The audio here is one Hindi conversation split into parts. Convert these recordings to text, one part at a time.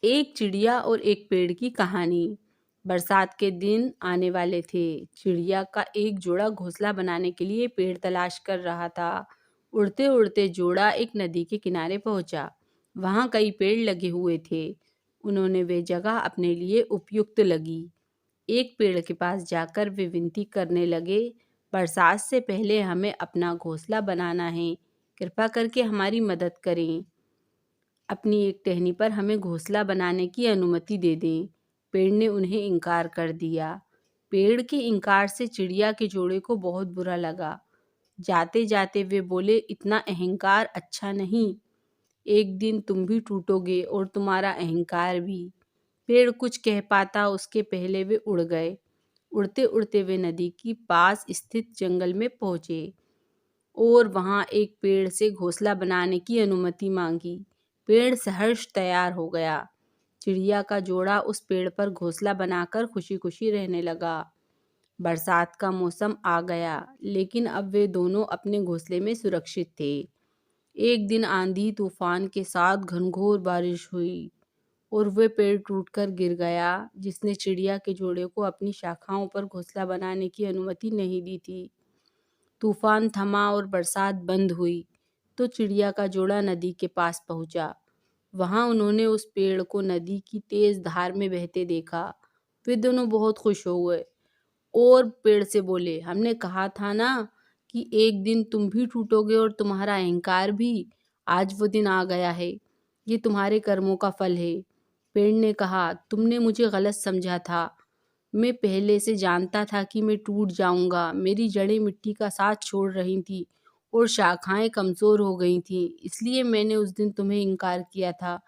एक चिड़िया और एक पेड़ की कहानी। बरसात के दिन आने वाले थे। चिड़िया का एक जोड़ा घोंसला बनाने के लिए पेड़ तलाश कर रहा था। उड़ते उड़ते जोड़ा एक नदी के किनारे पहुंचा। वहां कई पेड़ लगे हुए थे। उन्होंने वे जगह अपने लिए उपयुक्त लगी। एक पेड़ के पास जाकर वे विनती करने लगे, बरसात से पहले हमें अपना घोंसला बनाना है। कृपा करके हमारी मदद करें। अपनी एक टहनी पर हमें घोंसला बनाने की अनुमति दे दें। पेड़ ने उन्हें इनकार कर दिया। पेड़ के इनकार से चिड़िया के जोड़े को बहुत बुरा लगा। जाते जाते वे बोले, इतना अहंकार अच्छा नहीं। एक दिन तुम भी टूटोगे और तुम्हारा अहंकार भी। पेड़ कुछ कह पाता उसके पहले वे उड़ गए। उड़ते उड़ते वे नदी की पास स्थित जंगल में पहुंचे और वहां एक पेड़ से घोंसला बनाने की अनुमति मांगी। पेड़ सहर्ष तैयार हो गया। चिड़िया का जोड़ा उस पेड़ पर घोंसला बनाकर खुशी खुशी रहने लगा। बरसात का मौसम आ गया, लेकिन अब वे दोनों अपने घोंसले में सुरक्षित थे। एक दिन आंधी तूफान के साथ घनघोर बारिश हुई और वे पेड़ टूटकर गिर गया, जिसने चिड़िया के जोड़े को अपनी शाखाओं पर घोंसला बनाने की अनुमति नहीं दी थी। तूफान थमा और बरसात बंद हुई तो चिड़िया का जोड़ा नदी के पास पहुंचा। वहां उन्होंने उस पेड़ को नदी की तेज धार में बहते देखा। वे दोनों बहुत खुश हो गए और पेड़ से बोले, हमने कहा था ना कि एक दिन तुम भी टूटोगे और तुम्हारा अहंकार भी। आज वो दिन आ गया है। ये तुम्हारे कर्मों का फल है। पेड़ ने कहा, तुमने मुझे गलत समझा था। मैं पहले से जानता था कि मैं टूट जाऊंगा। मेरी जड़ें मिट्टी का साथ छोड़ रही थी और शाखाएं कमजोर हो गई थीं। इसलिए मैंने उस दिन तुम्हें इनकार किया था।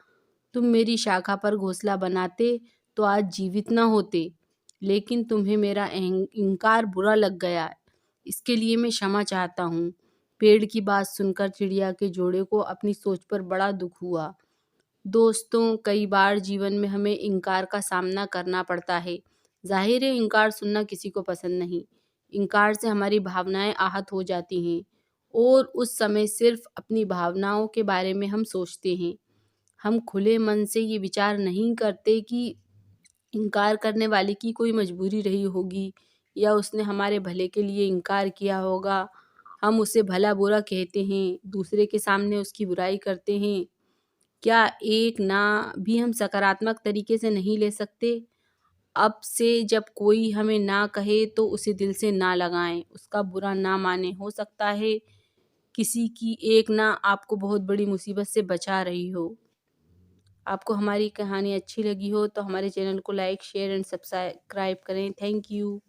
तुम मेरी शाखा पर घोंसला बनाते तो आज जीवित न होते, लेकिन तुम्हें मेरा इनकार बुरा लग गया। इसके लिए मैं क्षमा चाहता हूँ। पेड़ की बात सुनकर चिड़िया के जोड़े को अपनी सोच पर बड़ा दुख हुआ। दोस्तों, कई बार जीवन में हमें इनकार का सामना करना पड़ता है। जाहिर है, इनकार सुनना किसी को पसंद नहीं। इनकार से हमारी भावनाएं आहत हो जाती हैं और उस समय सिर्फ अपनी भावनाओं के बारे में हम सोचते हैं। हम खुले मन से ये विचार नहीं करते कि इनकार करने वाले की कोई मजबूरी रही होगी या उसने हमारे भले के लिए इनकार किया होगा। हम उसे भला बुरा कहते हैं, दूसरे के सामने उसकी बुराई करते हैं। क्या एक ना भी हम सकारात्मक तरीके से नहीं ले सकते? अब से जब कोई हमें ना कहे तो उसे दिल से ना लगाएं, उसका बुरा ना माने। हो सकता है किसी की एक ना आपको बहुत बड़ी मुसीबत से बचा रही हो। आपको हमारी कहानी अच्छी लगी हो तो हमारे चैनल को लाइक, शेयर एंड सब्सक्राइब करें। Thank you.